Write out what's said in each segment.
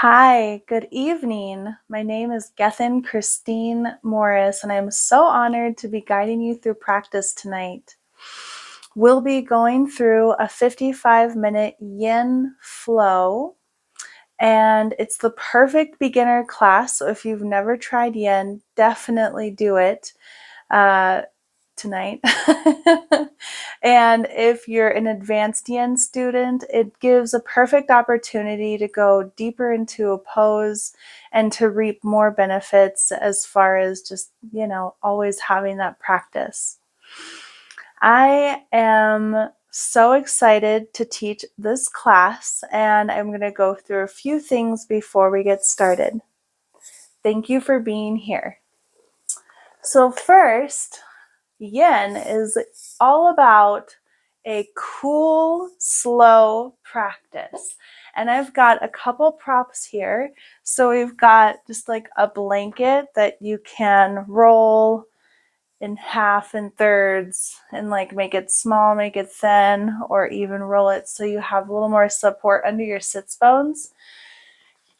Hi, good evening. My name is Gethin Christine Morris, and I'm so honored to be guiding you through practice tonight. We'll be going through a 55-minute yin flow, and it's the perfect beginner class. So if you've never tried yin, definitely do it tonight. And if you're an advanced yin student, it gives a perfect opportunity to go deeper into a pose and to reap more benefits as far as just, always having that practice. I am so excited to teach this class, and I'm going to go through a few things before we get started. Thank you for being here. So first, yin is all about a cool, slow practice. And I've got a couple props here. So we've got just like a blanket that you can roll in half and thirds and like make it small, make it thin, or even roll it so you have a little more support under your sits bones.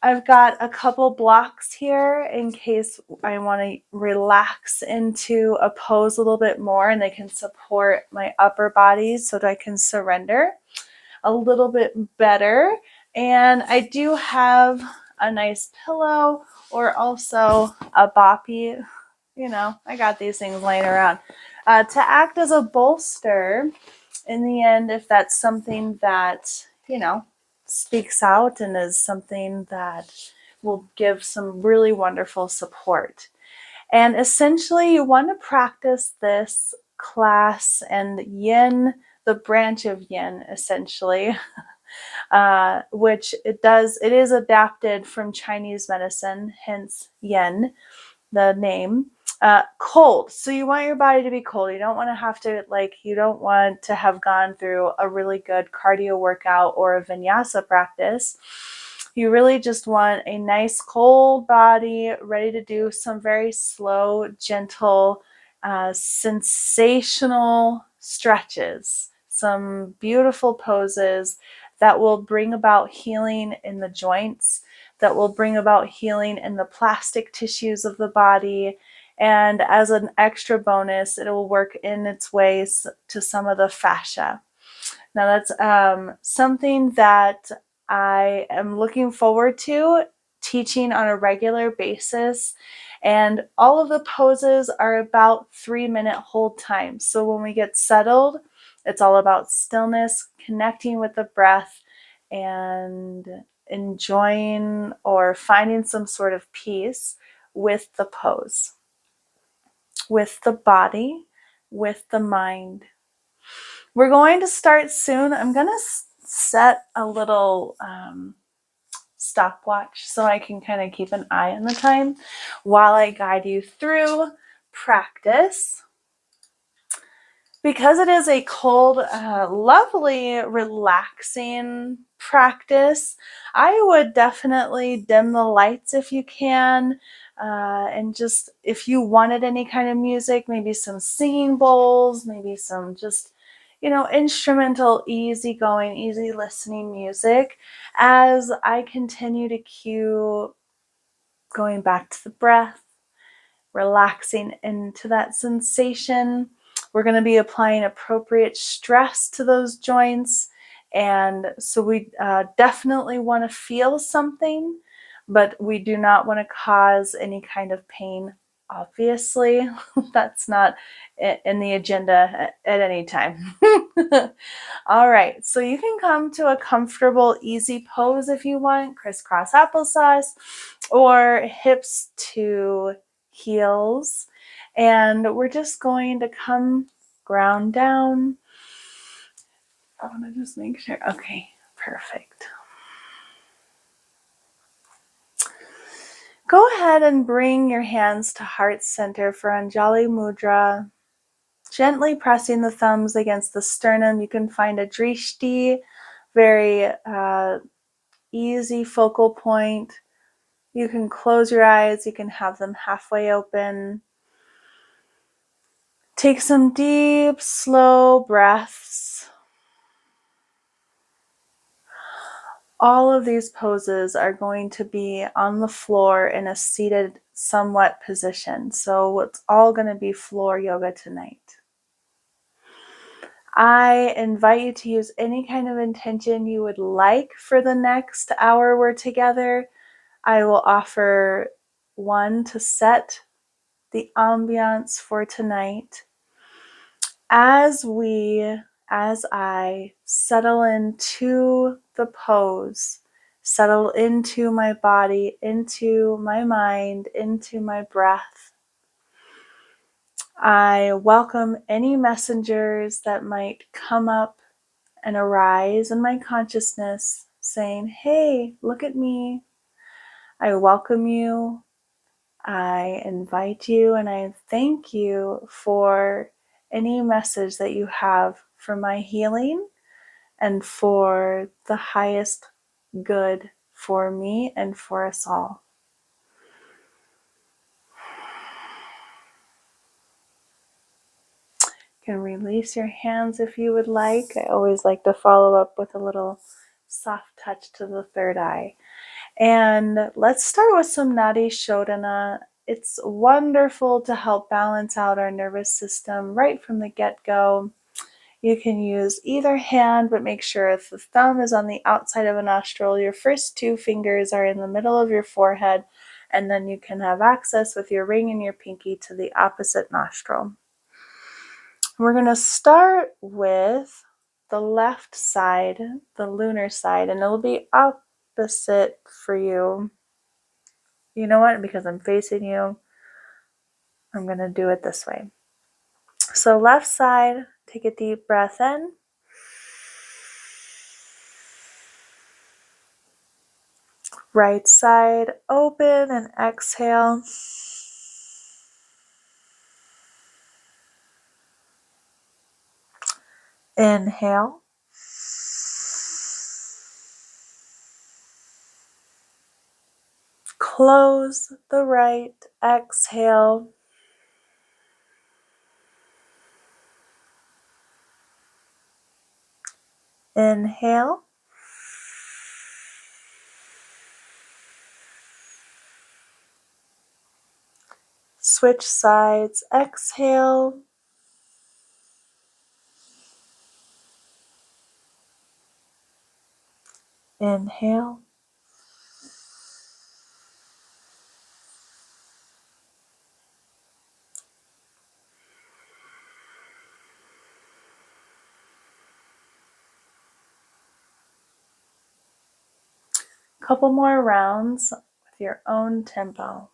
I've got a couple blocks here in case I want to relax into a pose a little bit more and they can support my upper body so that I can surrender a little bit better. And I do have a nice pillow or also a boppy. I got these things laying around to act as a bolster in the end if that's something that, speaks out and is something that will give some really wonderful support. And essentially, you want to practice this class and yin, the branch of yin, essentially, which it is adapted from Chinese medicine, hence yin, the name. Cold. So you want your body to be cold. You don't want to have gone through a really good cardio workout or a vinyasa practice. You really just want a nice cold body ready to do some very slow, gentle, sensational stretches, some beautiful poses that will bring about healing in the joints, that will bring about healing in the plastic tissues of the body. And as an extra bonus, it will work in its ways to some of the fascia. Now that's something that I am looking forward to teaching on a regular basis. And all of the poses are about 3-minute hold times. So when we get settled, it's all about stillness, connecting with the breath, and enjoying or finding some sort of peace with the pose, with the body, with the mind. We're going to start soon. I'm going to set a little stopwatch so I can kind of keep an eye on the time while I guide you through practice. Because it is a cold, lovely, relaxing practice, I would definitely dim the lights if you can. And just if you wanted any kind of music, maybe some singing bowls, maybe some just, instrumental, easygoing, easy listening music as I continue to cue going back to the breath, relaxing into that sensation. We're going to be applying appropriate stress to those joints. And so we definitely want to feel something, but we do not want to cause any kind of pain. Obviously, that's not in the agenda at any time. All right, so you can come to a comfortable, easy pose if you want, crisscross applesauce, or hips to heels. And we're just going to come ground down. I want to just make sure. Okay, perfect. Go ahead and bring your hands to heart center for Anjali Mudra. Gently pressing the thumbs against the sternum. You can find a drishti, very easy focal point. You can close your eyes. You can have them halfway open. Take some deep, slow breaths. All of these poses are going to be on the floor in a seated somewhat position. So it's all going to be floor yoga tonight. I invite you to use any kind of intention you would like for the next hour we're together. I will offer one to set the ambiance for tonight. As I settle into the pose, settle into my body, into my mind, into my breath, I welcome any messengers that might come up and arise in my consciousness saying, hey, look at me. I welcome you. I invite you and I thank you for any message that you have for my healing and for the highest good for me and for us all. You can release your hands if you would like. I always like to follow up with a little soft touch to the third eye. And let's start with some Nadi Shodhana. It's wonderful to help balance out our nervous system right from the get-go. You can use either hand, but make sure if the thumb is on the outside of a nostril, your first two fingers are in the middle of your forehead, and then you can have access with your ring and your pinky to the opposite nostril. We're going to start with the left side, the lunar side, and it'll be opposite for you. You know what? Because I'm facing you, I'm going to do it this way. So left side, take a deep breath in. Right side, open and exhale. Inhale. Close the right, exhale. Inhale. Switch sides, exhale. Inhale. Couple more rounds with your own tempo.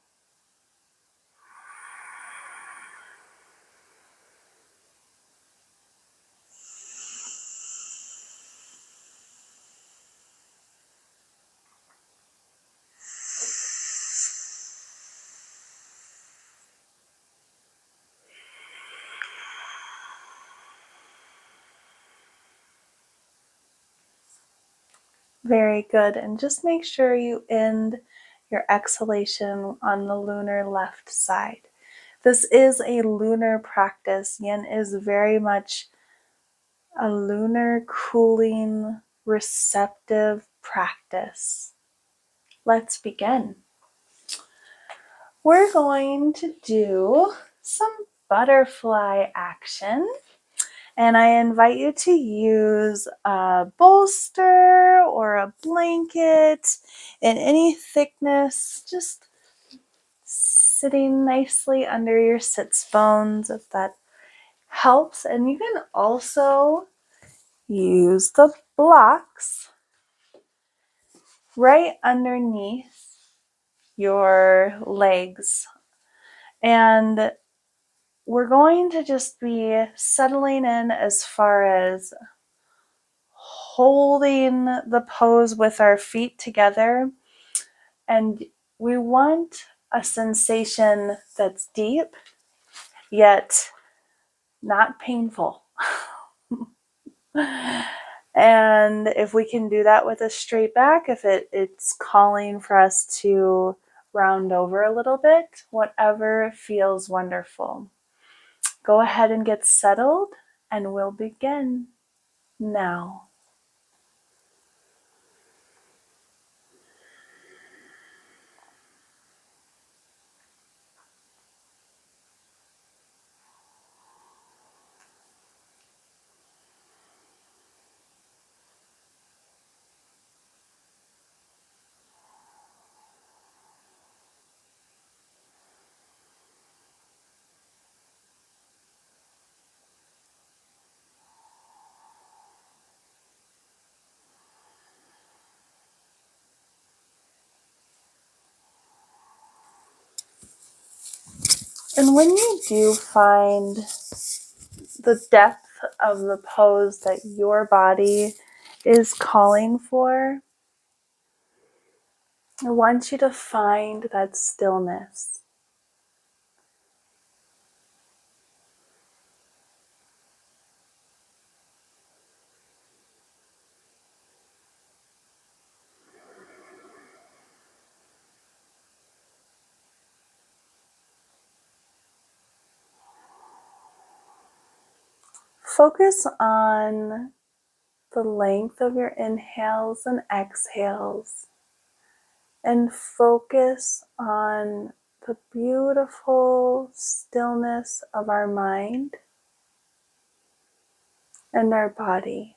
Very good. And just make sure you end your exhalation on the lunar left side. This is a lunar practice. Yin is very much a lunar cooling, receptive practice. Let's begin. We're going to do some butterfly action. And I invite you to use a bolster or a blanket in any thickness, just sitting nicely under your sits bones if that helps. And you can also use the blocks right underneath your legs. And we're going to just be settling in as far as holding the pose with our feet together. And we want a sensation that's deep, yet not painful. And if we can do that with a straight back, if it's calling for us to round over a little bit, whatever feels wonderful. Go ahead and get settled, and we'll begin now. And when you do find the depth of the pose that your body is calling for, I want you to find that stillness. Focus on the length of your inhales and exhales, and focus on the beautiful stillness of our mind and our body.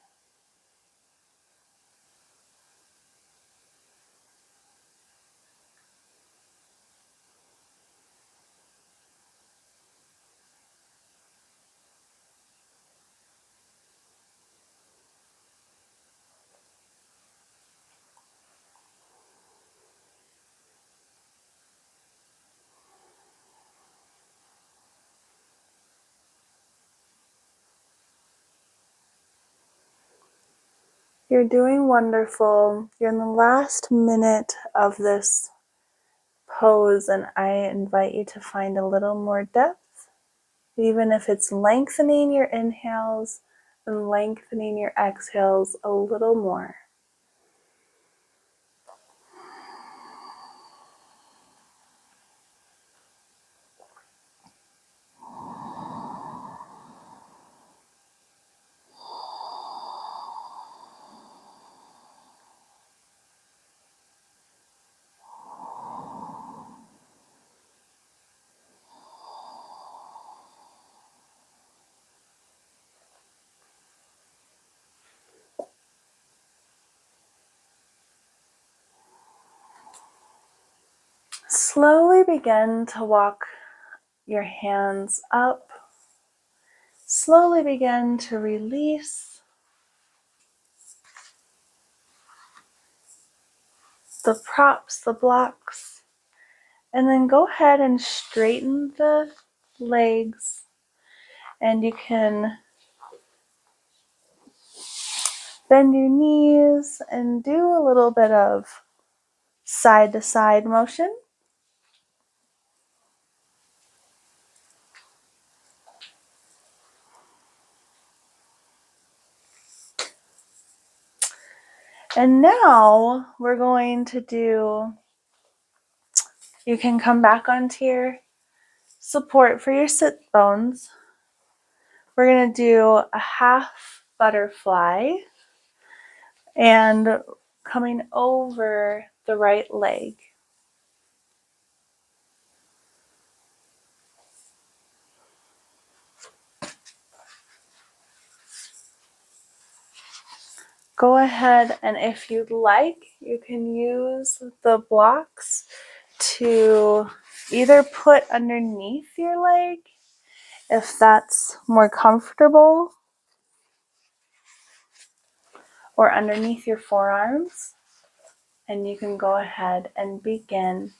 You're doing wonderful. You're in the last minute of this pose, and I invite you to find a little more depth, even if it's lengthening your inhales and lengthening your exhales a little more. Slowly begin to walk your hands up. Slowly begin to release the props, the blocks, and then go ahead and straighten the legs, and you can bend your knees and do a little bit of side to side motion. And now we're going to do, you can come back onto your support for your sit bones. We're going to do a half butterfly and coming over the right leg. Go ahead, and if you'd like, you can use the blocks to either put underneath your leg if that's more comfortable, or underneath your forearms, and you can go ahead and begin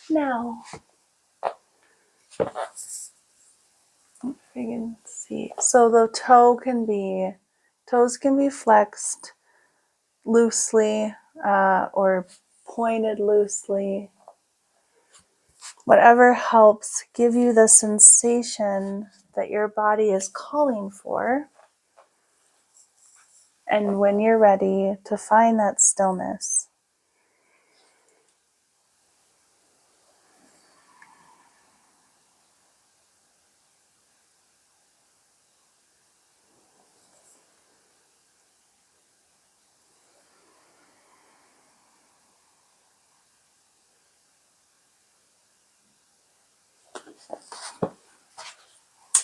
now. If you can see, so the toes can be flexed loosely or pointed loosely. Whatever helps give you the sensation that your body is calling for. And when you're ready to find that stillness,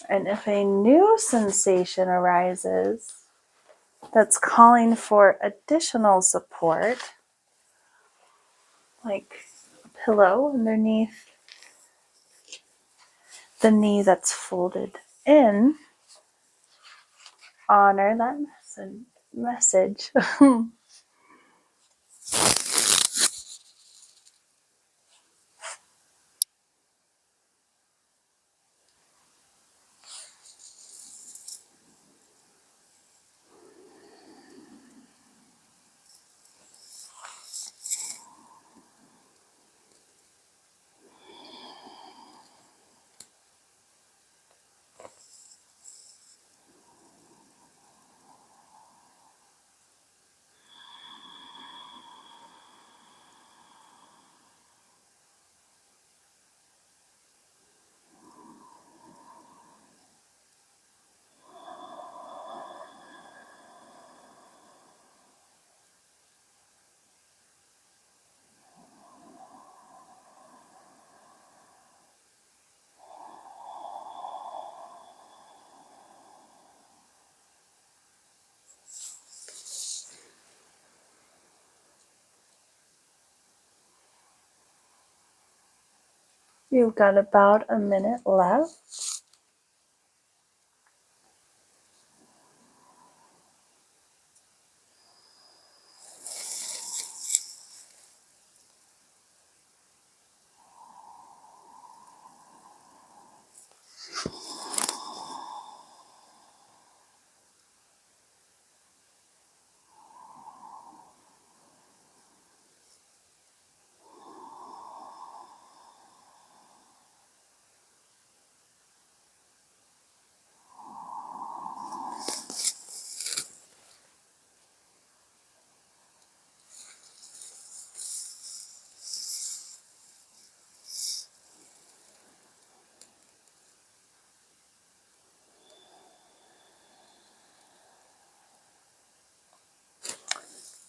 and if a new sensation arises that's calling for additional support, like a pillow underneath the knee that's folded in, honor that message. You've got about a minute left.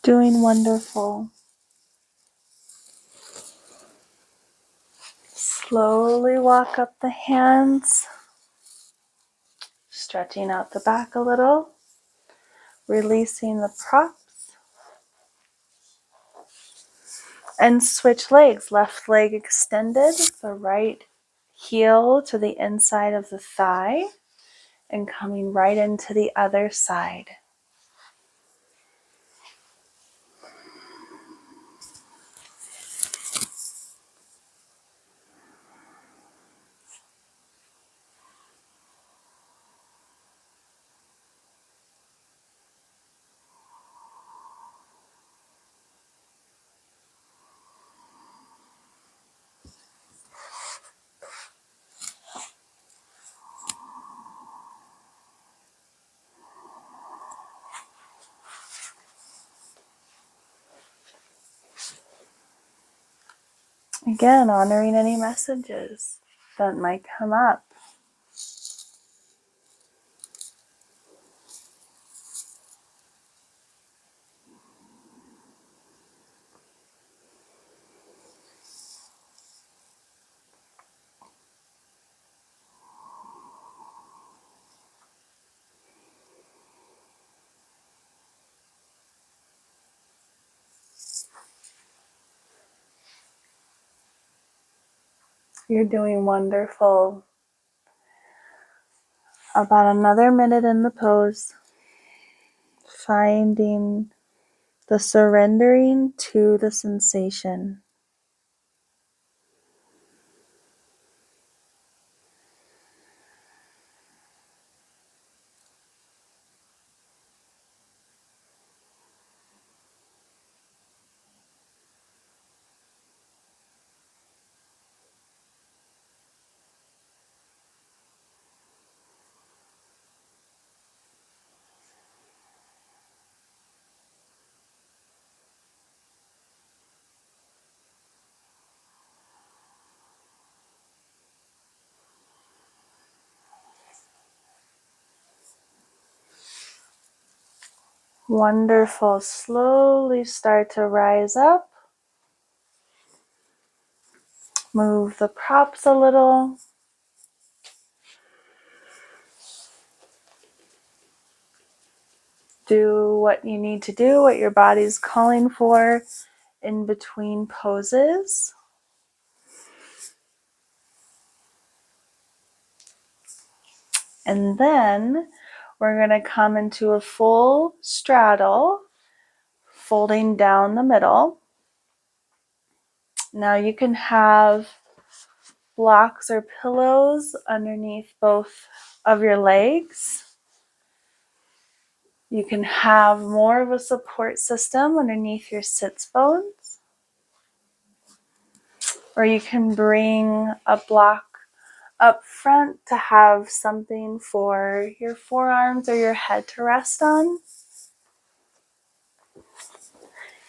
Doing wonderful. Slowly walk up the hands, stretching out the back a little, releasing the props, and switch legs. Left leg extended, the right heel to the inside of the thigh, and coming right into the other side. Again, honoring any messages that might come up. You're doing wonderful. About another minute in the pose, finding the surrendering to the sensation. Wonderful. Slowly start to rise up. Move the props a little. Do what you need to do, what your body's calling for in between poses. And then we're going to come into a full straddle, folding down the middle. Now you can have blocks or pillows underneath both of your legs. You can have more of a support system underneath your sits bones. Or you can bring a block up front to have something for your forearms or your head to rest on. You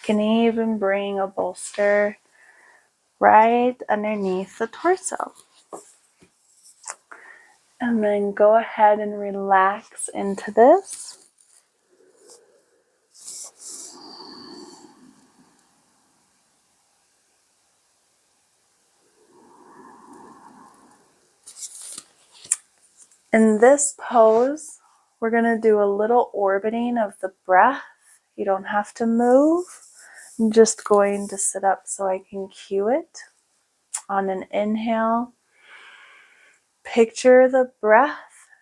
can even bring a bolster right underneath the torso. And then go ahead and relax into this. In this pose, we're going to do a little orbiting of the breath. You don't have to move. I'm just going to sit up so I can cue it. On an inhale, picture the breath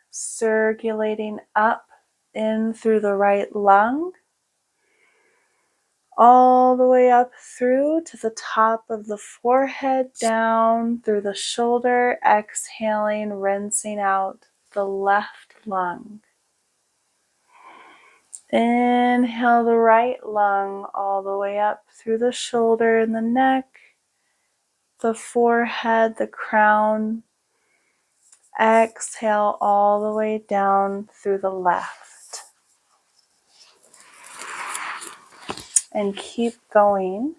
circulating up in through the right lung, all the way up through to the top of the forehead, down through the shoulder, exhaling, rinsing out the left lung. Inhale the right lung all the way up through the shoulder and the neck, the forehead, the crown. Exhale all the way down through the left. And keep going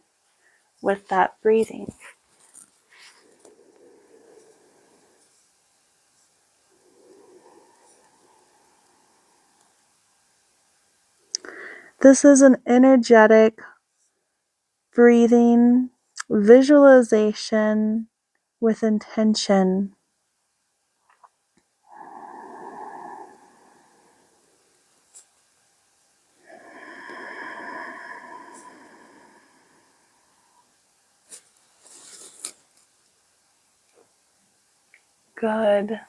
with that breathing. This is an energetic breathing visualization with intention. Good.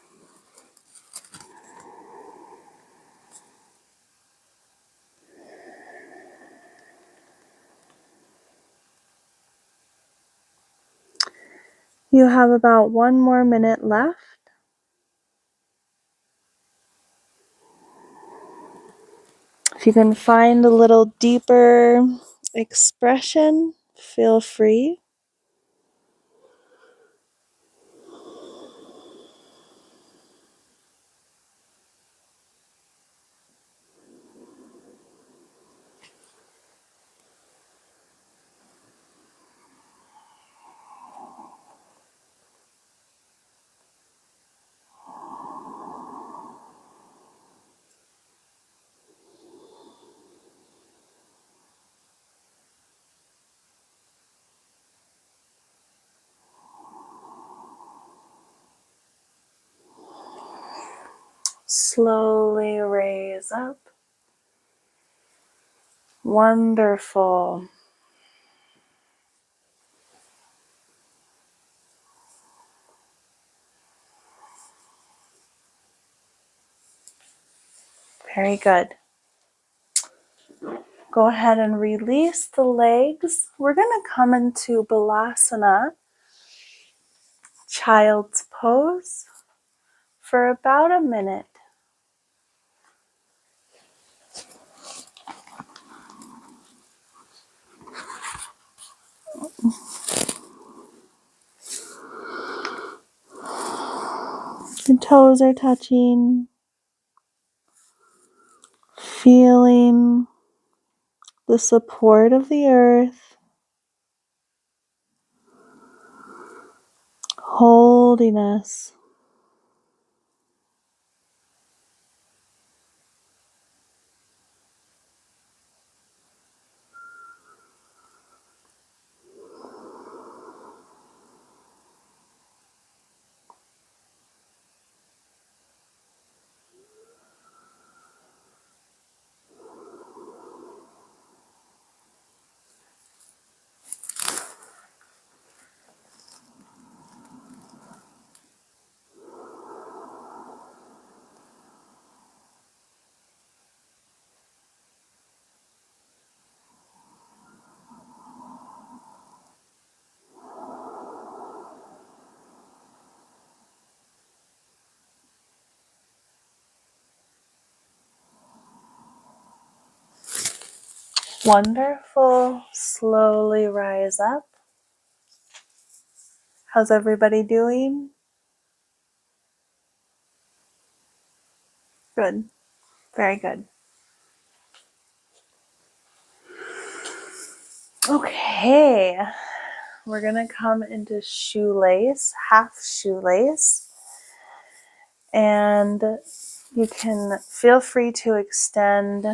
You have about 1 more minute left. If you can find a little deeper expression, feel free. Slowly raise up. Wonderful. Very good. Go ahead and release the legs. We're going to come into Balasana, child's pose, for about a minute. The toes are touching, feeling the support of the earth, holding us. Wonderful. Slowly rise up. How's everybody doing? Good. Very good. Okay. We're going to come into shoelace, half shoelace. And you can feel free to extend.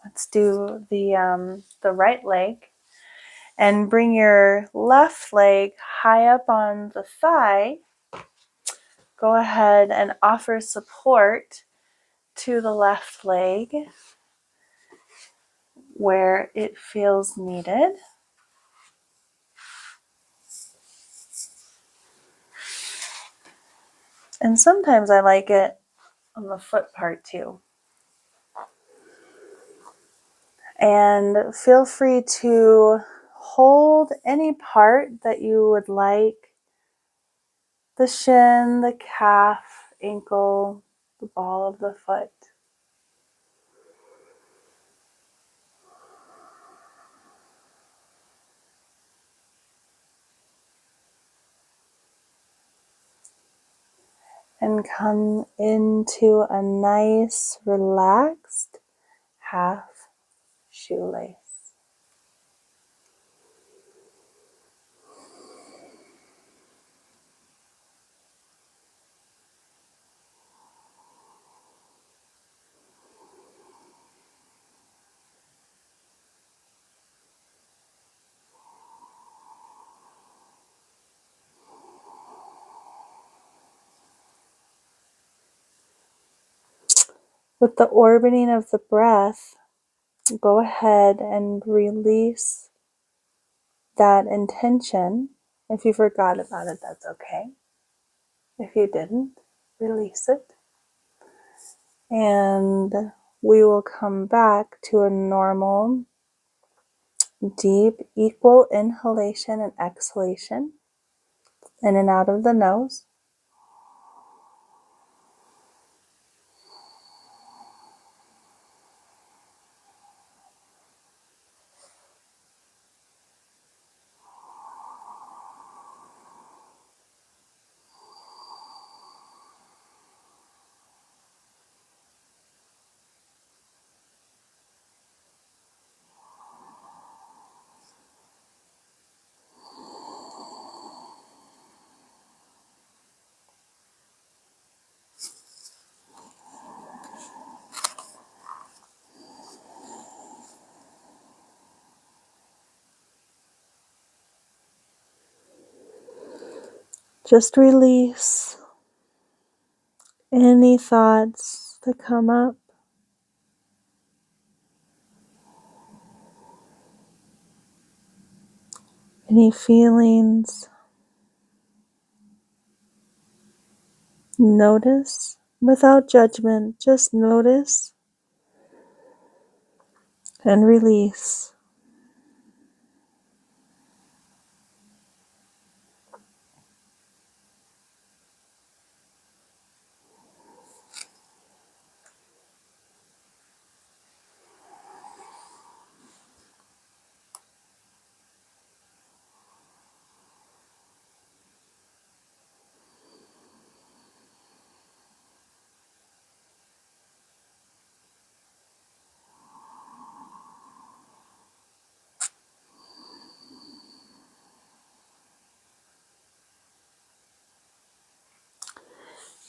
Let's do the right leg. And bring your left leg high up on the thigh. Go ahead and offer support to the left leg where it feels needed. And sometimes I like it on the foot part too. And feel free to hold any part that you would like: the shin, the calf, ankle, the ball of the foot. And come into a nice, relaxed half shoelace. With the orbiting of the breath, go ahead and release that intention. If you forgot about it, that's okay. If you didn't, release it. And we will come back to a normal, deep, equal inhalation and exhalation, in and out of the nose. Just release any thoughts that come up. Any feelings. Notice without judgment, just notice and release.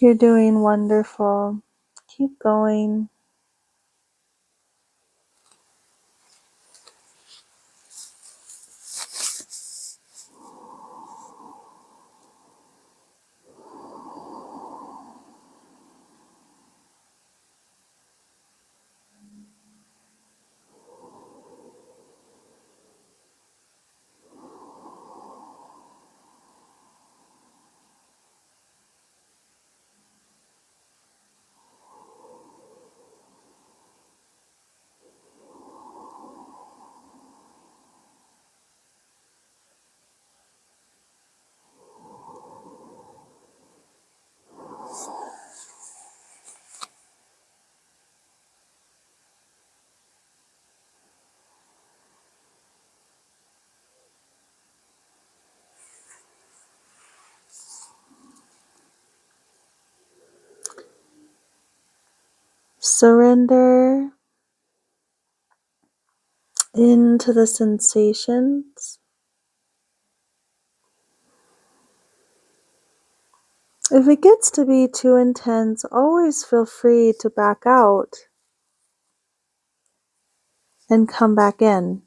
You're doing wonderful. Keep going. Surrender into the sensations. If it gets to be too intense, always feel free to back out and come back in.